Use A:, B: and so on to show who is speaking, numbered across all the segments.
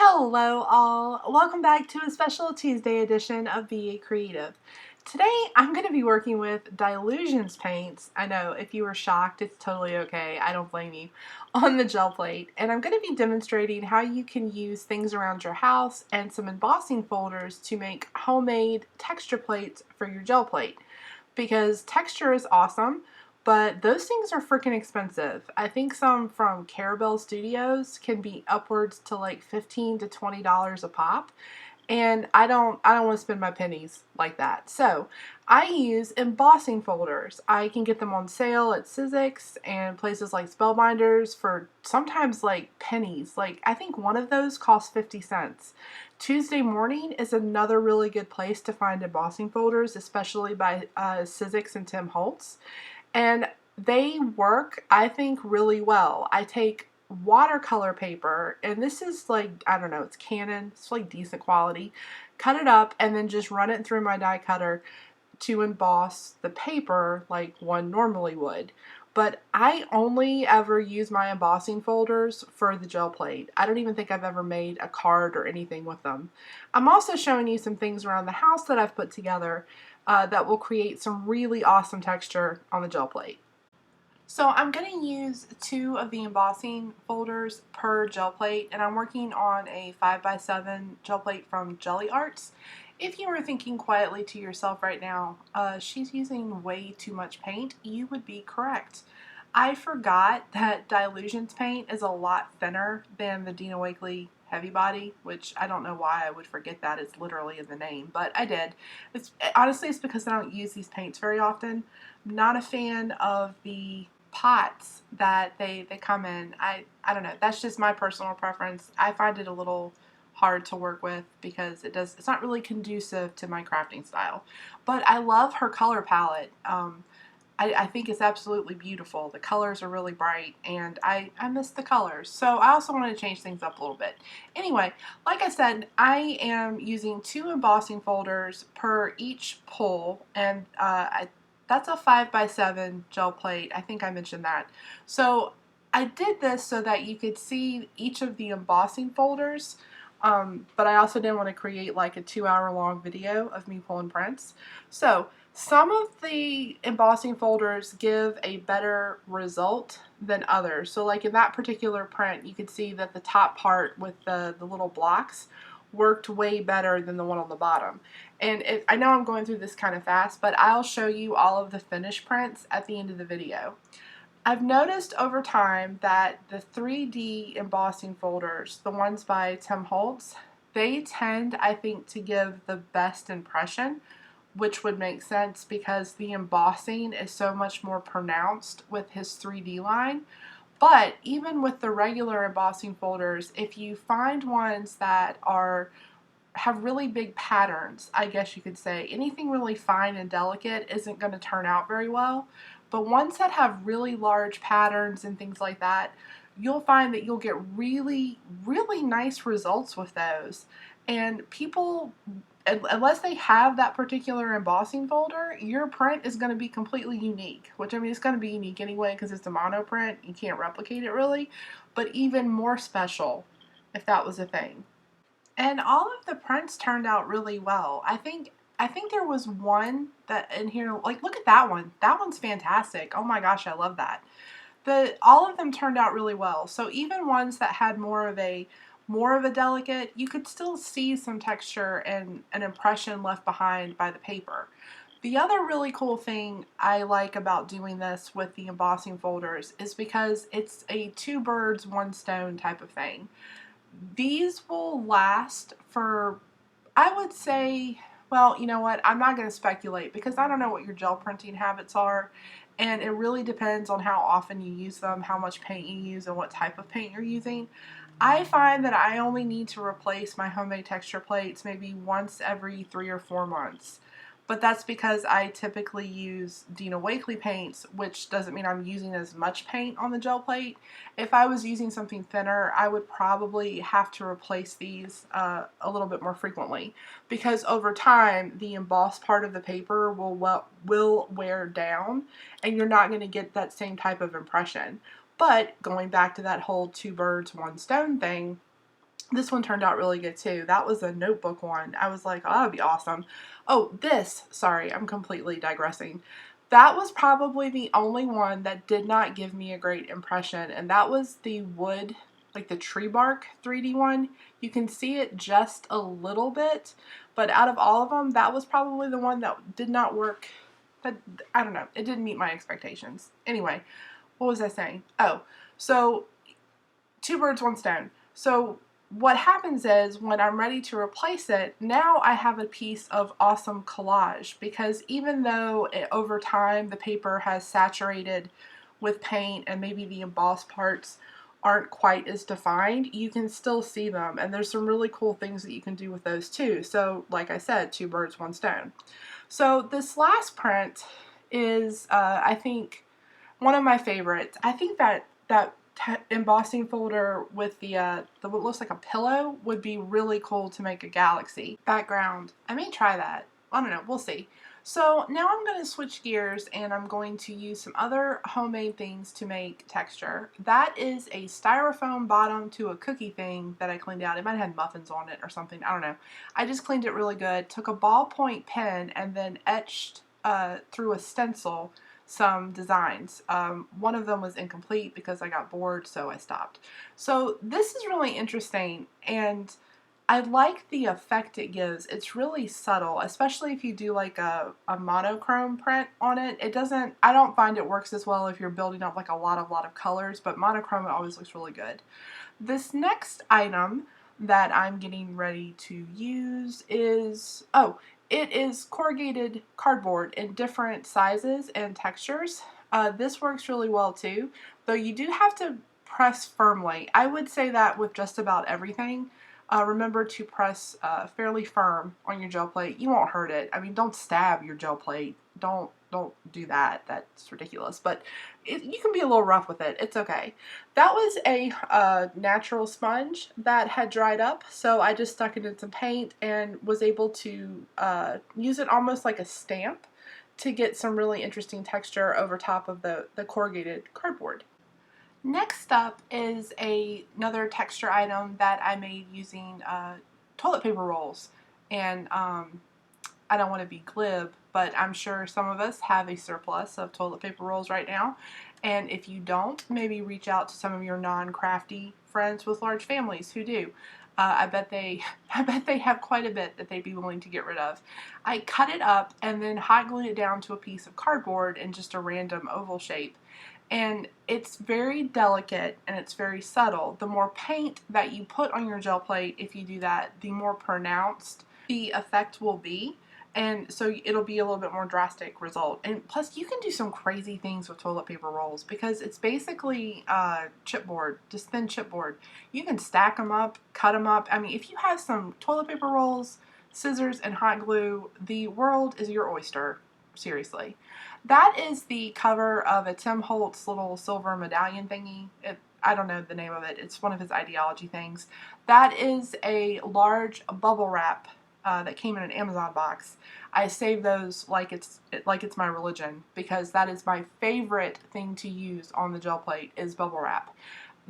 A: Hello all, welcome back to a special Tuesday edition of Be a Creative. Today I'm going to be working with Dylusions paints. I know if you were shocked, it's totally okay, I don't blame you, on the gel plate. And I'm going to be demonstrating how you can use things around your house and some embossing folders to make homemade texture plates for your gel plate. Because texture is awesome, but those things are freaking expensive. I think some from Carabelle Studios can be upwards to like $15 to $20 a pop. And I don't want to spend my pennies like that. So I use embossing folders. I can get them on sale at Sizzix and places like Spellbinders for sometimes like pennies. Like I think one of those costs 50 cents. Tuesday Morning is another really good place to find embossing folders, especially by Sizzix and Tim Holtz. And they work, I think, really well. I take watercolor paper, and this is like, I don't know, it's Canon, it's like decent quality. Cut it up and then just run it through my die cutter to emboss the paper like one normally would. But I only ever use my embossing folders for the gel plate. I don't even think I've ever made a card or anything with them. I'm also showing you some things around the house that I've put together that will create some really awesome texture on the gel plate. So I'm going to use two of the embossing folders per gel plate, and I'm working on a 5x7 gel plate from Gelli Arts. If you were thinking quietly to yourself right now, she's using way too much paint, you would be correct. I forgot that Dylusions paint is a lot thinner than the Dina Wakley Heavy Body, which I don't know why I would forget that. It's literally in the name, but I did. Honestly, it's because I don't use these paints very often. I'm not a fan of the pots that they come in. I don't know. That's just my personal preference. I find it a little hard to work with because it's not really conducive to my crafting style. But I love her color palette. I think it's absolutely beautiful. The colors are really bright, and I miss the colors. So I also want to change things up a little bit. Anyway, like I said, I am using two embossing folders per each pull, and that's a 5x7 gel plate. I think I mentioned that. So I did this so that you could see each of the embossing folders, but I also didn't want to create like a 2-hour long video of me pulling prints. So some of the embossing folders give a better result than others. So like in that particular print, you could see that the top part with the little blocks worked way better than the one on the bottom. And I know I'm going through this kind of fast, but I'll show you all of the finished prints at the end of the video. I've noticed over time that the 3D embossing folders, the ones by Tim Holtz, they tend, I think, to give the best impression, which would make sense because the embossing is so much more pronounced with his 3D line. But even with the regular embossing folders, if you find ones that have really big patterns, I guess you could say, anything really fine and delicate isn't going to turn out very well. But ones that have really large patterns and things like that, you'll find that you'll get really, really nice results with those. And people, unless they have that particular embossing folder, your print is going to be completely unique. Which, I mean, it's going to be unique anyway because it's a mono print. You can't replicate it really. But even more special if that was a thing. And all of the prints turned out really well. I think there was one that in here, like look at that one. That one's fantastic. Oh my gosh, I love that. All of them turned out really well. So even ones that had more of a delicate, you could still see some texture and an impression left behind by the paper. The other really cool thing I like about doing this with the embossing folders is because it's a two birds, one stone type of thing. These will last for, I would say, well, you know what, I'm not going to speculate because I don't know what your gel printing habits are, and it really depends on how often you use them, how much paint you use, and what type of paint you're using. I find that I only need to replace my homemade texture plates maybe once every 3 or 4 months. But that's because I typically use Dina Wakley paints, which doesn't mean I'm using as much paint on the gel plate. If I was using something thinner, I would probably have to replace these a little bit more frequently because over time the embossed part of the paper will wear down and you're not going to get that same type of impression. But going back to that whole two birds, one stone thing, This one turned out really good too. That was a notebook one. I was like, oh, that would be awesome. Oh, sorry, I'm completely digressing. That was probably the only one that did not give me a great impression, and that was the wood, like the tree bark 3D one. You can see it just a little bit, but out of all of them, that was probably the one that did not work. That, I don't know, it didn't meet my expectations. Anyway, what was I saying? Oh, so two birds, one stone. So what happens is when I'm ready to replace it, now I have a piece of awesome collage, because even though over time the paper has saturated with paint and maybe the embossed parts aren't quite as defined, you can still see them, and there's some really cool things that you can do with those too. So like I said, two birds, one stone. So this last print is I think one of my favorites. I think that embossing folder with the what looks like a pillow would be really cool to make a galaxy background. I may try that. I don't know. We'll see. So now I'm going to switch gears and I'm going to use some other homemade things to make texture. That is a styrofoam bottom to a cookie thing that I cleaned out. It might have had muffins on it or something. I don't know. I just cleaned it really good. Took a ballpoint pen and then etched through a stencil some designs. One of them was incomplete because I got bored, so I stopped. So this is really interesting, and I like the effect it gives. It's really subtle, especially if you do like a monochrome print on it. I don't find it works as well if you're building up like a lot of colors, but monochrome always looks really good. This next item that I'm getting ready to use is, it is corrugated cardboard in different sizes and textures. This works really well too, though you do have to press firmly. I would say that with just about everything. Remember to press fairly firm on your gel plate. You won't hurt it. I mean, don't stab your gel plate. Don't do that. That's ridiculous. But you can be a little rough with it. It's okay. That was a natural sponge that had dried up, so I just stuck it in some paint and was able to use it almost like a stamp to get some really interesting texture over top of the corrugated cardboard. Next up is another texture item that I made using toilet paper rolls. And I don't want to be glib, but I'm sure some of us have a surplus of toilet paper rolls right now. And if you don't, maybe reach out to some of your non-crafty friends with large families who do. I bet they have quite a bit that they'd be willing to get rid of. I cut it up and then hot glued it down to a piece of cardboard in just a random oval shape. And it's very delicate and it's very subtle. The more paint that you put on your gel plate, if you do that, the more pronounced the effect will be. And so it'll be a little bit more drastic result. And plus you can do some crazy things with toilet paper rolls because it's basically chipboard, just thin chipboard. You can stack them up, cut them up. I mean, if you have some toilet paper rolls, scissors, and hot glue, the world is your oyster. Seriously. That is the cover of a Tim Holtz little silver medallion thingy. I don't know the name of it. It's one of his ideology things. That is a large bubble wrap that came in an Amazon box. I save those like it's my religion because that is my favorite thing to use on the gel plate is bubble wrap.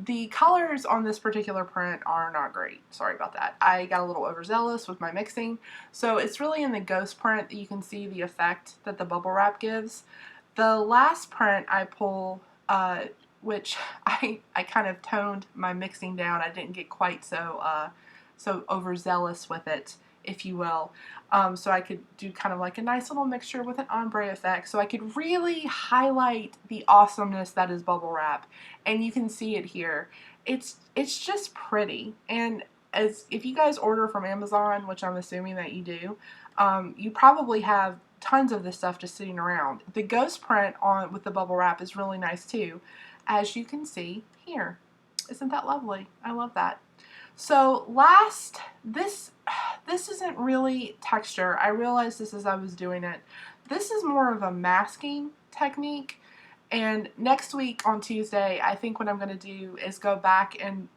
A: The colors on this particular print are not great. Sorry about that. I got a little overzealous with my mixing. So it's really in the ghost print that you can see the effect that the bubble wrap gives. The last print I pull, which I kind of toned my mixing down. I didn't get quite so overzealous with it, if you will. So I could do kind of like a nice little mixture with an ombre effect, so I could really highlight the awesomeness that is bubble wrap. And you can see it here. It's just pretty. And if you guys order from Amazon, which I'm assuming that you do, you probably have tons of this stuff just sitting around. The ghost print on with the bubble wrap is really nice too, as you can see here. Isn't that lovely? I love that. So this isn't really texture. I realized this as I was doing it. This is more of a masking technique. And next week on Tuesday, I think what I'm going to do is go back and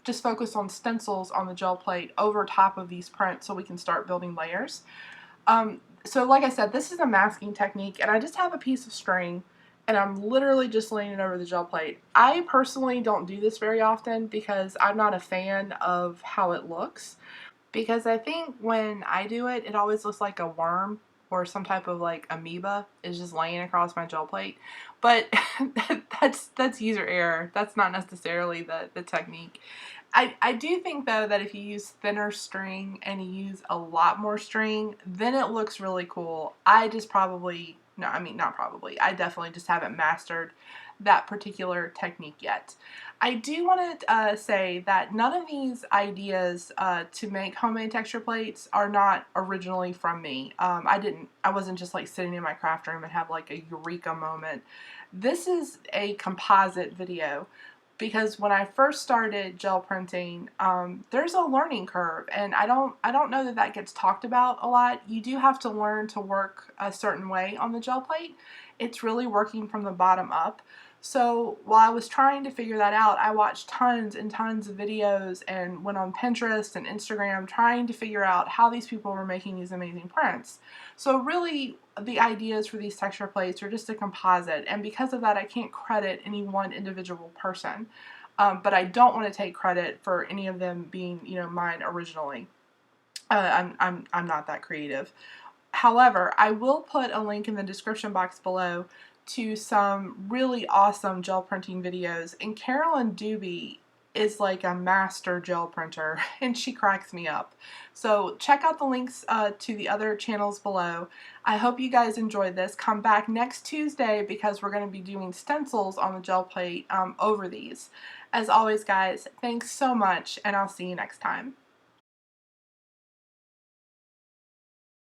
A: just focus on stencils on the gel plate over top of these prints so we can start building layers. So like I said, this is a masking technique, and I just have a piece of string and I'm literally just laying it over the gel plate. I personally don't do this very often because I'm not a fan of how it looks, because I think when I do it, it always looks like a worm or some type of like amoeba is just laying across my gel plate. But that's user error. That's not necessarily the technique. I do think though that if you use thinner string and you use a lot more string, then it looks really cool. I just probably, no, I mean not probably, I definitely just haven't mastered that particular technique yet. I do want to say that none of these ideas to make homemade texture plates are not originally from me. I wasn't just like sitting in my craft room and have like a eureka moment. This is a composite video, because when I first started gel printing, there's a learning curve, and I don't know that that gets talked about a lot. You do have to learn to work a certain way on the gel plate. It's really working from the bottom up. So while I was trying to figure that out, I watched tons and tons of videos and went on Pinterest and Instagram trying to figure out how these people were making these amazing prints. So really, the ideas for these texture plates are just a composite, and because of that, I can't credit any one individual person. But I don't want to take credit for any of them being, you know, mine originally. I'm not that creative. However, I will put a link in the description box below to some really awesome gel printing videos, and Carolyn Doobie is like a master gel printer, and she cracks me up. So check out the links to the other channels below. I hope you guys enjoyed this. Come back next Tuesday because we're going to be doing stencils on the gel plate over these. As always, guys, thanks so much, and I'll see you next time.